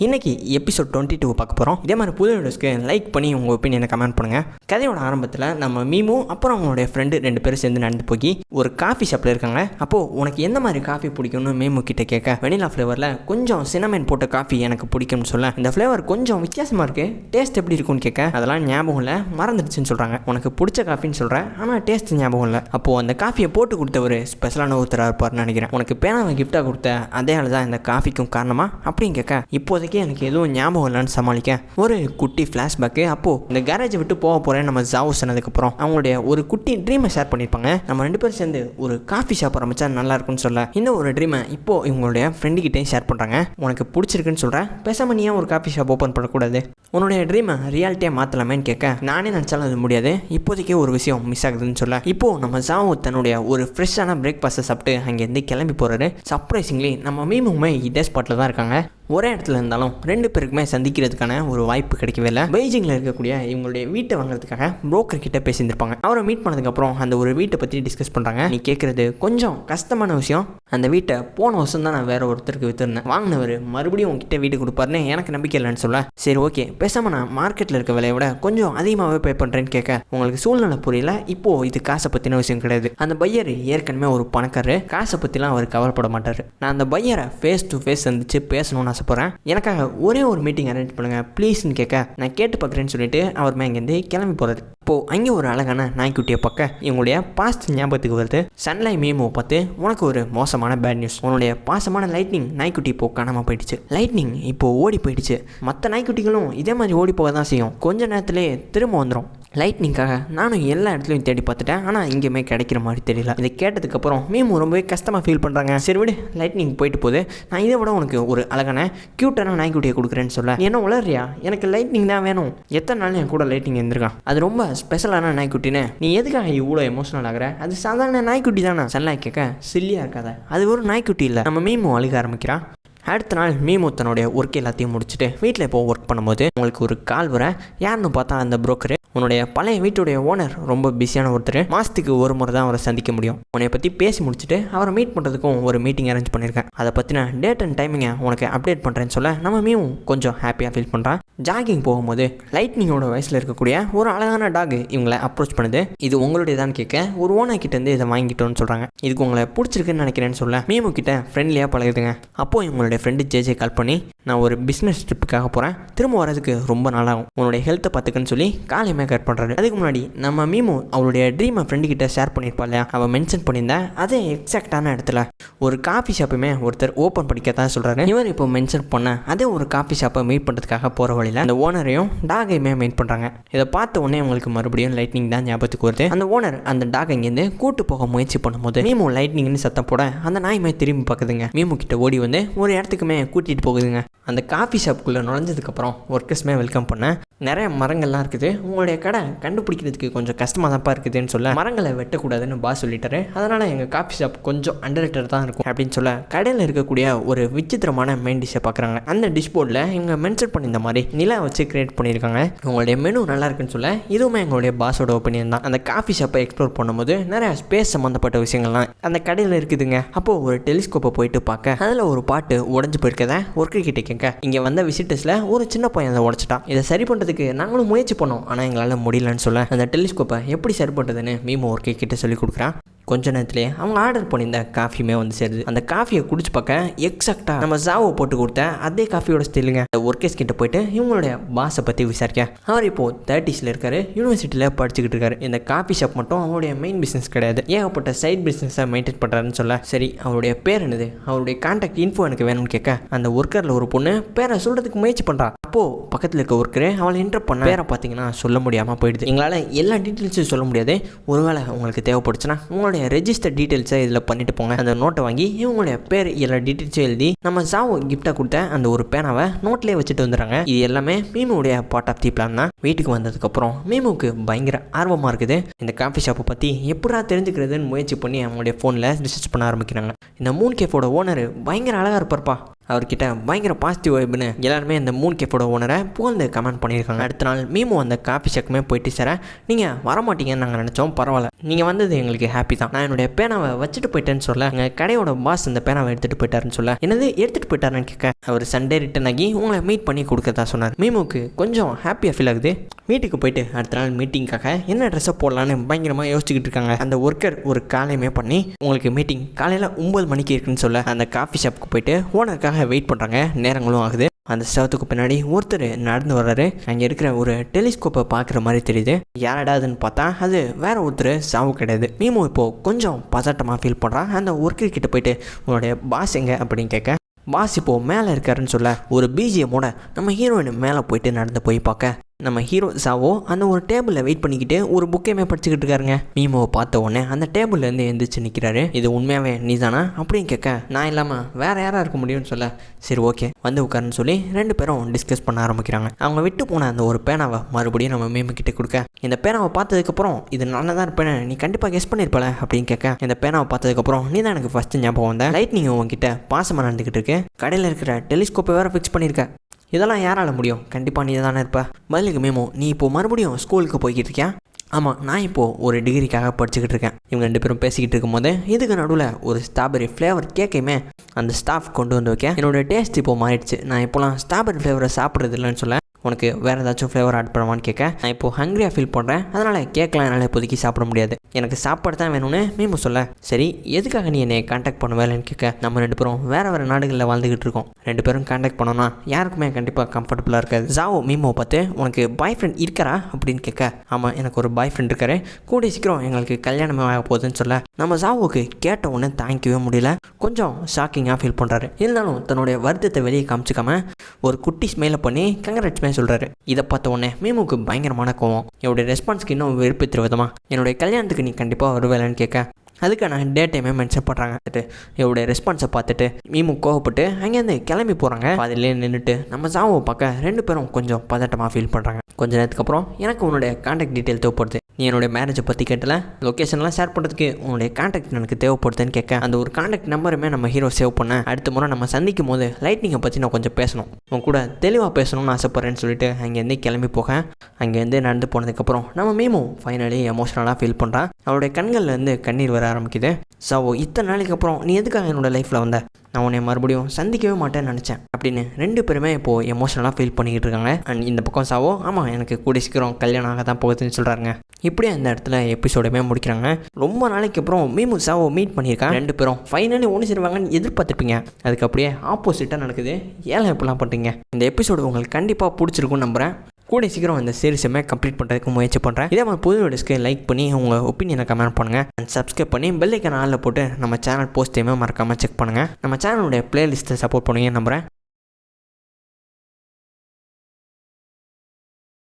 இன்றைக்கி எபிசோட் 22 பார்க்க போகிறோம். இதே மாதிரி புது வீடியோஸ்க்கு லைக் பண்ணி உங்கள் ஒப்பீனியனை கமெண்ட் பண்ணுங்கள். கதையோட ஆரம்பத்தில் நம்ம மீமும் அப்புறம் அவங்களுடைய ஃப்ரெண்டு 2 பேரும் சேர்ந்து நடந்து போய் ஒரு காஃபி ஷாப்பில் இருக்காங்க. அப்போது உனக்கு எந்த மாதிரி காஃபி பிடிக்கும்னு மீமு கிட்டே கேட்க, வெனிலா ஃப்ளேவரில் கொஞ்சம் சினமன் போட்ட காஃபி எனக்கு பிடிக்கும்னு சொல்ல, இந்த ஃப்ளேவர் கொஞ்சம் வித்தியாசமாக இருக்குது, டேஸ்ட் எப்படி இருக்கும்னு கேட்க, அதெல்லாம் ஞாபகம் இல்லை, மறந்துடுச்சுன்னு சொல்கிறாங்க. உனக்கு பிடிச்ச காஃபின்னு சொல்கிறேன், ஆனால் டேஸ்ட் ஞாபகம் இல்லை. அப்போது அந்த காஃபியை போட்டு கொடுத்த ஒரு ஸ்பெஷலான ஒருத்தராக இருப்பார்னு நினைக்கிறேன். உனக்கு பேனாவை கிஃப்டாக கொடுத்த அதே ஆள் தான் இந்த காஃபிக்கும் காரணமா அப்படின்னு கேட்க, இப்போதைக்கு எனக்கு எதுவும் ஞாபகம் இல்லைன்னு சமாளிக்க ஒரு குட்டி ஃப்ளாஷ்பேக்கு. அப்போது இந்த கேரேஜை விட்டு போக போகிறேன் நம்ம ஜாவோ சொன்னதுக்கப்புறம் அவங்களுடைய ஒரு குட்டி ட்ரீமை ஷேர் பண்ணியிருப்பாங்க. நம்ம 2 பேரும் சேர்ந்து ஒரு காஃபி ஷாப் ஆரம்பிச்சா நல்லா இருக்கும்னு சொல்ல, இந்த ஒரு ட்ரீமை இப்போது இவங்களுடைய ஃப்ரெண்டுக்கிட்டையும் ஷேர் பண்ணுறாங்க. உனக்கு பிடிச்சிருக்குன்னு சொல்கிறேன், பேசாமல் நீ ஒரு காஃபி ஷாப் ஓப்பன் பண்ணக்கூடாது, உன்னுடைய ட்ரீமை ரியாலிட்டியாக மாற்றலாமேன்னு கேட்க, நானே நினச்சாலும் அது முடியாது, இப்போதைக்கே ஒரு விஷயம் மிஸ் ஆகுதுன்னு சொல்ல, இப்போது நம்ம ஜாவோ தன்னுடைய ஒரு ஃப்ரெஷ்ஷான பிரேக்ஃபாஸ்ட்டை சாப்பிட்டு அங்கேருந்து கிளம்பி போகிறாரு. சர்ப்ரைசிங்லி நம்ம மீமுமே இதே ஸ்பாட்டில் தான் இருக்காங்க. ஒரே இடத்துல இருந்தாலும் 2 பேருக்குமே சந்திக்கிறதுக்கான ஒரு வாய்ப்பு கிடைக்கவே இல்லை. பெய்ஜிங்கில் இருக்கக்கூடிய இவங்களுடைய வீட்டை வாங்குறதுக்காக புரோக்கர் கிட்ட பேசியிருந்திருப்பாங்க. அவரை மீட் பண்ணதுக்கப்புறம் அந்த ஒரு வீட்டை பற்றி டிஸ்கஸ் பண்ணுறாங்க. நீ கேட்குறது கொஞ்சம் கஷ்டமான விஷயம், அந்த வீட்டை போன வருஷம் தான் நான் வேற ஒருத்தருக்கு விற்றுருந்தேன், வாங்கினவர் மறுபடியும் உங்ககிட்ட வீட்டு கொடுப்பாருன்னு எனக்கு நம்பிக்கை இல்லைன்னு சொல்ல, சரி ஓகே பேசாமல் நான் மார்க்கெட்டில் இருக்க விலையை விட கொஞ்சம் அதிகமாகவே பே பண்ணுறேன்னு கேட்க, உங்களுக்கு சூழ்நிலை புரியல, இப்போது இது காசை பற்றின விஷயம் கிடையாது, அந்த பையர் ஏற்கனவே ஒரு பணக்காரரு, காசை பற்றிலாம் அவர் கவலைப்பட மாட்டார், நான் அந்த பையரை ஃபேஸ் டு ஃபேஸ் சந்திச்சு பேசணும்னு ஆசைப்படுறேன், எனக்காக ஒரே ஒரு மீட்டிங் அரேஞ்ச் பண்ணுங்கள் ப்ளீஸ்ன்னு கேட்க, நான் கேட்டு பார்க்குறேன்னு சொல்லிட்டு அவர் அங்கேருந்து கிளம்பி போகிறாரு. இப்போது அங்கே ஒரு அழகான நாய்க்குட்டியை பார்க்க இவங்களுடைய பாஸ்ட் ஞாபகத்துக்கு வருது. சன்லைட் மீமுவை பார்த்து, உனக்கு ஒரு மோசமான பேட் நியூஸ், உன்னுடைய பாசமான லைட்னிங் நாய்க்குட்டி இப்போ காணாமல் போயிடுச்சு. லைட்னிங் இப்போது ஓடி போயிடுச்சு, மற்ற நாய்க்குட்டிகளும் இதே மாதிரி ஓடி போக தான் செய்யும், கொஞ்ச நேரத்துலேயே திரும்ப வந்துடும். லைட்னிங்காக நானும் எல்லா இடத்துலையும் தேடி பார்த்துட்டேன், ஆனால் இங்கேயுமே கிடைக்கிற மாதிரி தெரியல. இதை கேட்டதுக்கப்புறம் மீமு ரொம்பவே கஷ்டமாக ஃபீல் பண்ணுறாங்க. சரி விடு, லைட்னிங் போயிட்டு போகுது, நான் இதை விட உனக்கு ஒரு அழகான க்யூட்டான நாய்க்குட்டியை கொடுக்குறேன்னு சொல்ல, நீ என்ன உளறியா, எனக்கு லைட்னிங் தான் வேணும், எத்தனை நாள் என் கூட லைட்னிங் இருந்திருக்கான், அது ரொம்ப ஸ்பெஷலான நாய்க்குட்டின்னு, நீ எதுக்காக இவ்வளோ எமோஷனல் ஆகிற, அது சாதாரண நாய்க்குட்டி தானே. சன்லைட் கேட்க, சில்லியாக இருக்காத, அது ஒரு நாய்க்குட்டி இல்லை. நம்ம மீமு அழுக ஆரம்பிக்கிறான். அடுத்த நாள் மீமு தன்னுடைய ஒர்க் எல்லாத்தையும் முடிச்சுட்டு வீட்டில் இப்போ ஒர்க் பண்ணும்போது உங்களுக்கு ஒரு கால் வர, யாருன்னு பார்த்தா அந்த புரோக்கரு, உன்னுடைய பழைய வீட்டுடைய ஓனர் ரொம்ப பிஸியான ஒருத்தர், மாதத்துக்கு ஒரு முறை தான் அவரை சந்திக்க முடியும், உன்னை பற்றி பேசி முடிச்சுட்டு அவரை மீட் பண்ணுறதுக்கும் ஒரு மீட்டிங் அரேஞ்ச் பண்ணியிருக்கேன், அதை பற்றின டேட் அண்ட் டைமிங்கை உனக்கு அப்டேட் பண்ணுறேன்னு சொல்ல, நம்ம மீமும் கொஞ்சம் ஹாப்பியாக ஃபீல் பண்ணுறான். ஜாகிங் போகும்போது லைட்னிங்கோட வயசில் இருக்கக்கூடிய ஒரு அழகான டாக் இவங்களை அப்ரோச் பண்ணுது. இது உங்களுடைய தான் கேட்க, ஒரு ஓனர் கிட்டேருந்து இதை வாங்கிட்டோன்னு சொல்கிறாங்க. இதுக்கு உங்களை பிடிச்சிருக்குன்னு நினைக்கிறேன்னு சொல்ல, மீமு கிட்ட ஃப்ரெண்ட்லியாக பழகுதுங்க. அப்போது இவங்களுடைய ஃப்ரெண்டு ஜேஜே கால் பண்ணி, நான் ஒரு பிஸ்னஸ் ட்ரிப்புக்காக போகிறேன், திரும்ப வரதுக்கு ரொம்ப நாளாகும், உன்னுடைய ஹெல்த்தை பார்த்துக்குன்னு சொல்லி காலையுமே கட் பண்ணுறாரு. அதுக்கு முன்னாடி நம்ம மீமு அவளுடைய ட்ரீமை ஃப்ரெண்டு கிட்ட ஷேர் பண்ணியிருப்பா இல்லையா, அவள் மென்ஷன் பண்ணியிருந்தா அதே எக்ஸாக்டான இடத்துல ஒரு காஃபி ஷாப்புமே ஒருத்தர் ஓப்பன் பண்ணிக்கத்தான் சொல்கிறாரு. இவர் இப்போ மென்ஷன் பண்ண அதே ஒரு காஃபி ஷாப்பை மீட் பண்ணுறதுக்காக போகிற வழியில் அந்த ஓனரையும் டாகையுமே மீட் பண்ணுறாங்க. இதை பார்த்த உடனே உங்களுக்கு மறுபடியும் லைட்னிங் தான் ஞாபகத்துக்கு வருது. அந்த ஓனர் அந்த டாக் இங்கேருந்து கூட்டு போக முயற்சி பண்ணும்போது மீமு லைட்னிங்னு சத்தம் போட அந்த நாயுமே திரும்பி பார்க்குதுங்க. மீமு கிட்ட ஓடி வந்து ஒரு இடத்துக்குமே கூட்டிகிட்டு போகுதுங்க. அந்த காஃபி ஷாப்புக்குள்ளே நுழைஞ்சதுக்கப்புறம் ஒர்க்கர்ஸ்மே வெல்கம் பண்ண, நிறைய மரங்கள்லாம் இருக்குது, உங்களுடைய கடை கண்டுபிடிக்கிறதுக்கு கொஞ்சம் கஷ்டமாக தான்ப்பா இருக்குதுன்னு சொல்ல, மரங்களை வெட்டக்கூடாதுன்னு பாஸ் சொல்லிட்டாரு, அதனால் எங்கள் காஃபி ஷாப் கொஞ்சம் அண்டர்ரேட்டட் தான் இருக்கும் அப்படின்னு சொல்ல, கடையில் இருக்கக்கூடிய ஒரு விசித்திரமான மெயின் டிஷ்ஷை பார்க்குறாங்க. அந்த டிஷ் போர்டில் இவங்க மென்ஷன் பண்ணி இந்த மாதிரி நிலா வச்சு கிரியேட் பண்ணியிருக்காங்க. உங்களுடைய மெனு நல்லா இருக்குன்னு சொல்ல, இதுவுமே எங்களுடைய பாஸோட ஒப்பீனியன் தான். அந்த காஃபி ஷாப்பை எக்ஸ்ப்ளோர் பண்ணும்போது நிறைய ஸ்பேஸ் சம்மந்தப்பட்ட விஷயங்கள்லாம் அந்த கடையில் இருக்குதுங்க. அப்போது ஒரு டெலிஸ்கோப்பை போயிட்டு பார்க்க, அதில் ஒரு பாட்டு உடஞ்சி போயிருக்கதை ஒர்க்கர் கிட்ட கேட்க, இங்கே வந்த விசிட்டர்ஸில் ஒரு சின்ன பையன் அதை உடச்சிட்டான், இதை சரி பண்ணுறதுக்கு நாங்களும் முயற்சி பண்ணோம், ஆனால் எங்களால் முடியலன்னு சொல்ல, அந்த டெலிஸ்கோப்பை எப்படி சரி பண்ணுறதுன்னு மீமு ஒர்க்கர் கிட்ட சொல்லி கொடுக்குறான். கொஞ்ச நேரத்துலேயே அவங்க ஆர்டர் பண்ணியிருந்த காஃபியுமே வந்து சேருது. அந்த காஃபியை குடிச்சு பார்க்க எக்ஸாக்டாக நம்ம ஜாவோ போட்டு கொடுத்த அதே காஃபியோட ஸ்டைலுங்க. அந்த ஒர்க்கர்ஸ் கிட்ட போயிட்டு இவங்களுடைய பாஸை பற்றி விசாரிக்க, அவர் இப்போது 30s இருக்காரு, யூனிவர்சிட்டியில் படிச்சுக்கிட்டு இருக்காரு. இந்த காஃபி ஷாப் மட்டும் அவருடைய மெயின் பிஸ்னஸ் கிடையாது, ஏகப்பட்ட சைட் பிஸ்னஸை மெயின்டைன் பண்ணுறாருன்னு சொல்ல, சரி அவருடைய பேர் என்னது, அவருடைய கான்டாக்ட் இன்ஃபோ எனக்கு வேணும்னு கேட்க, அந்த ஒர்க்கரில் ஒரு பொண்ணு பேரை சொல்கிறதுக்கு முயற்சி பண்ணுறா. அப்போது பக்கத்தில் இருக்க ஒர்க்கரு அவளை இன்டர் பண்ண, பேரை பார்த்தீங்கன்னா சொல்ல முடியாமல் போயிடுது. எங்களால் எல்லா டீட்டெயில்ஸும் சொல்ல முடியாது, ஒருவேளை உங்களுக்கு தேவைப்படுச்சுன்னா உங்களுடைய ரெஜிஸ்டர் டீட்டெயில்ஸை இதில் பண்ணிட்டு போங்க. அந்த நோட்டை வாங்கி இவங்களுடைய பேர் எல்லா டீட்டெயில்ஸும் எழுதி நம்ம ஜாவோ கிஃப்டாக கொடுத்த அந்த ஒரு பேனாவை நோட்லேயே வச்சுட்டு வந்துடுறாங்க. இது எல்லாமே மீமுடைய பார்ட் ஆஃப் தி பிளான் தான். வீட்டுக்கு வந்ததுக்கப்புறம் மீமுக்கு பயங்கர ஆர்வமாக இருக்குது. இந்த காஃபி ஷாப்பை பற்றி எப்படா தெரிஞ்சுக்கிறதுன்னு முயற்சி பண்ணி அவங்களுடைய ஃபோனில் ரிசர்ச் பண்ண ஆரம்பிக்கிறாங்க. இந்த மூன் கேஃபோட ஓனர் பயங்கர அழகாக இருப்பார்ப்பா, அவர்கிட்ட பயங்கர பாசிட்டிவ் வைப்னு எல்லாருமே இந்த மூன் கேஃபோட ஓனரை புகழ்ந்து கமெண்ட் பண்ணியிருக்காங்க. அடுத்த நாள் மீமு அந்த காஃபி ஷாப்புமே போயிட்டு, சார் நீங்கள் வரமாட்டீங்கன்னு நாங்கள் நினச்சோம், பரவாயில்ல, நீங்கள் வந்தது எங்களுக்கு ஹாப்பி தான். நான் என்னுடைய பேனாவை வச்சுட்டு போயிட்டேன்னு சொல்ல, எங்கள் கடையோட பாஸ் அந்த பேனாவை எடுத்துகிட்டு போயிட்டாருன்னு சொல்ல, என்னது எடுத்துகிட்டு போயிட்டாருன்னு கேட்க, அவர் சண்டே ரிட்டன் ஆகி உங்களை மீட் பண்ணி கொடுக்கறதா சொன்னார். மீமுக்கு கொஞ்சம் ஹாப்பியாக ஃபீல் ஆகுது. வீட்டுக்கு போயிட்டு அடுத்த நாள் மீட்டிங்காக என்ன ட்ரெஸ்ஸை போடலான்னு பயங்கரமாக யோசிச்சுக்கிட்டு இருக்காங்க. அந்த ஒர்க்கர் ஒரு காலையுமே பண்ணி, உங்களுக்கு மீட்டிங் காலையில் 9 மணிக்கு இருக்குன்னு சொல்ல, அந்த காஃபி ஷாப்புக்கு போயிட்டு ஓனருக்காக வெயிட் பண்ணுறாங்க. நேரங்களும் ஆகுது. அந்த ஸ்டவத்துக்கு பின்னாடி ஒருத்தர் நடந்து வர்றாரு. அங்கே இருக்கிற ஒரு டெலிஸ்கோப்பை பார்க்குற மாதிரி தெரியுது. யாரடாதுன்னு பார்த்தா அது வேற ஒருத்தர் சாவு கிடையாது. மீமு இப்போது கொஞ்சம் பதட்டமாக ஃபீல் பண்ணுறான். அந்த ஒர்க்கர் கிட்ட போயிட்டு, உங்களுடைய பாஸ் எங்க அப்படின்னு கேட்க, பாஸ் இப்போது மேலே இருக்காருன்னு சொல்ல, ஒரு பிஜிஎம்மோட நம்ம ஹீரோயின் மேலே போயிட்டு நடந்து போய் பார்க்க, நம்ம ஹீரோ சாவோ அந்த ஒரு டேபிளில் வெயிட் பண்ணிக்கிட்டு ஒரு புக்கையுமே படிச்சுக்கிட்டு இருக்காருங்க. மீமோவை பார்த்த உடனே அந்த டேபிள்லேருந்து எழுந்திரிச்சு நிற்கிறாரு. இது உண்மையாகவே நீ தானா அப்படின்னு கேட்க, நான் இல்லாமல் வேறு யாராக இருக்க முடியும்னு சொல்ல, சரி ஓகே வந்து உட்காருன்னு சொல்லி 2 பேரும் டிஸ்கஸ் பண்ண ஆரம்பிக்கிறாங்க. அவங்க விட்டு போன அந்த ஒரு பேனாவை மறுபடியும் நம்ம மீமு கிட்டே கொடுக்க, இந்த பேனாவை பார்த்ததுக்கப்புறம் இது நல்லா தான் இருப்பேன், நீ கண்டிப்பாக கெஸ் பண்ணியிருப்பல அப்படின்னு கேட்க, இந்த பேனாவை பார்த்ததுக்கப்புறம் நீ தான் எனக்கு ஃபஸ்ட்டு ஞாபகம் வந்த, லைட்னிங் உங்ககிட்ட பாசமாக நடந்துக்கிட்டு இருக்கு, கடையில் இருக்கிற டெலிஸ்கோப்பை வேறு ஃபிக்ஸ் பண்ணியிருக்க, இதெல்லாம் யாரால முடியும், கண்டிப்பாக நீ தானே இருப்ப. பதிலுக்கு மீமோ, நீ இப்போது மறுபடியும் ஸ்கூலுக்கு போய்கிட்டு இருக்கியா? ஆமாம், நான் இப்போது ஒரு டிகிரிக்காக படிச்சுக்கிட்டு இருக்கேன். இவங்க 2 பேரும் பேசிக்கிட்டு இருக்கும்போது இதுக்கு நடுவில் ஒரு ஸ்ட்ராபெரி ஃப்ளேவர் கேக்கையுமே அந்த ஸ்டாஃப் கொண்டு வந்து வைக்க, என்னோடய டேஸ்ட் இப்போது மாறிடுச்சு, நான் இப்போலாம் ஸ்ட்ராபெரி ஃப்ளேவரை சாப்பிட்றது இல்லைன்னு சொல்ல, உனக்கு வேறு ஏதாச்சும் ஃப்ளேவர் ஆட் பண்ணுவான்னு கேட்க, நான் இப்போது ஹங்க்ரியாக ஃபீல் பண்ணுறேன், அதனால் கேட்கலாம் என்னால் இப்போதைக்கு சாப்பிட முடியாது, எனக்கு சாப்பாடு தான் வேணும்னு மீமு சொல்ல, சரி எதுக்காக நீ என்னை காண்டாக்ட் பண்ணுவேன்னு கேட்க, நம்ம 2 பேரும் வேறு நாடுகளில் வாழ்ந்துக்கிட்டு இருக்கோம், 2 பேரும் காண்டாக்ட் பண்ணோன்னா யாருக்குமே கண்டிப்பாக கம்ஃபர்டபுளாக இருக்காது. ஜாவோ மீமோ பார்த்து, உனக்கு பாய் ஃப்ரெண்ட் இருக்காரா அப்படின்னு கேட்க, ஆமாம் எனக்கு ஒரு பாய் ஃப்ரெண்ட் இருக்காரு, கூடிய சீக்கிரம் எங்களுக்கு கல்யாணமே ஆக போகுதுன்னு சொல்ல, நம்ம ஜாவோக்கு கேட்ட உடனே தாங்கிக்கவே முடியல, கொஞ்சம் ஷாக்கிங்காக ஃபீல் பண்ணுறாரு. இருந்தாலும் தன்னுடைய வருத்தத்தை வெளியே காமிச்சிக்காம ஒரு குட்டி ஸ்மெயிலை பண்ணி கங்கராட்ஸ்மே சொல்கிறாரு. இதை பார்த்த உடனே மீமுக்கு பயங்கரமான கோவம். என்னுடைய ரெஸ்பான்ஸ்க்கு இன்னும் வெறுப்பேற்ற விதமாக, என்னுடைய கல்யாணத்துக்கு நீ கண்டிப்பாக வருவேலன்னு கேட்க, அதுக்கான டேட்டையுமே மென்ஷன் பண்ணுறாங்க. என்னுடைய ரெஸ்பான்ஸை பார்த்துட்டு மீமு கோவப்பட்டு அங்கேருந்து கிளம்பி போகிறாங்க. அதிலே நின்றுட்டு நம்ம ஜாவோவை பார்க்க 2 பேரும் கொஞ்சம் பதட்டமாக ஃபீல் பண்ணுறாங்க. கொஞ்ச நேரத்துக்கு அப்புறம், எனக்கு உன்னுடைய கான்டாக்ட் டீட்டெயில் தேவைப்படுது, நீ என்னுடைய மேரேஜை பற்றி கேட்டல, லொக்கேஷன்லாம் ஷேர் பண்ணுறதுக்கு உன்னுடைய கான்டாக்ட் எனக்கு தேவைப்படுதுன்னு கேட்க, அந்த ஒரு கான்டாக்ட் நம்பருமே நம்ம ஹீரோ சேவ் பண்ண, அடுத்த முறை நம்ம சந்திக்கும் போது லைட்னிங்கை பற்றி நான் கொஞ்சம் பேசணும், உன் கூட தெளிவாக பேசணும்னு ஆசைப்பட்றேன்னு சொல்லிட்டு அங்கேருந்து கிளம்பி போக, அங்கேருந்து நடந்து போனதுக்கப்புறம் நம்ம மீமு ஃபைனலி எமோஷனலாக ஃபீல் பண்ணுறான். அவளுடைய கண்கள்லேருந்து கண்ணீர் வர ஆரம்பிக்குது. சாவோ, இத்தனை நாளைக்கு அப்புறம் நீ எதுக்காக என்னோடய லைஃப்பில் வந்த, நான் உன்னை மறுபடியும் சந்திக்கவே மாட்டேன்னு நினச்சேன் அப்படின்னு 2 பேருமே இப்போது எமோஷனலாக ஃபீல் பண்ணிக்கிட்டு இருக்காங்க. அண்ட் இந்த பக்கம் சாவோ, ஆமாம் எனக்கு கூடிய சீக்கிரம் கல்யாணம் ஆக தான் போகுதுன்னு சொல்கிறாங்க. இப்படியே அந்த இடத்துல எபிசோடுமே முடிக்கிறாங்க. ரொம்ப நாளைக்கு அப்புறம் மீமு சாவோ மீட் பண்ணியிருக்காங்க. 2 பேரும் ஃபைனலி ஒன்று சேருவாங்கன்னு எதிர்பார்த்துருப்பீங்க, அதுக்கு அப்படியே ஆப்போசிட்டாக நடக்குது. ஏன் எப்படிலாம் பண்ணுறீங்க? இந்த எபிசோடு உங்களுக்கு கண்டிப்பாக பிடிச்சிருக்குன்னு நம்புகிறேன். கூடிய சீக்கிரம் இந்த சீரிஸுமே கம்ப்ளீட் பண்ணுறதுக்கு முயற்சி பண்ணுறேன். இதே மாதிரி புது வீடியோஸ்க்கு லைக் பண்ணி உங்கள் ஒப்பீனியனை கமெண்ட் பண்ணுங்கள். அண்ட் சப்ஸ்கிரைப் பண்ணி பெல் ஐக்கான் ஆலில் போட்டு நம்ம சேனல் போஸ்ட்டையுமே மறக்காமல் செக் பண்ணுங்கள். நம்ம சேனலுடைய பிளேலிஸ்ட்டை சப்போர்ட் பண்ணுவீங்கன்னு நம்புகிறேன்.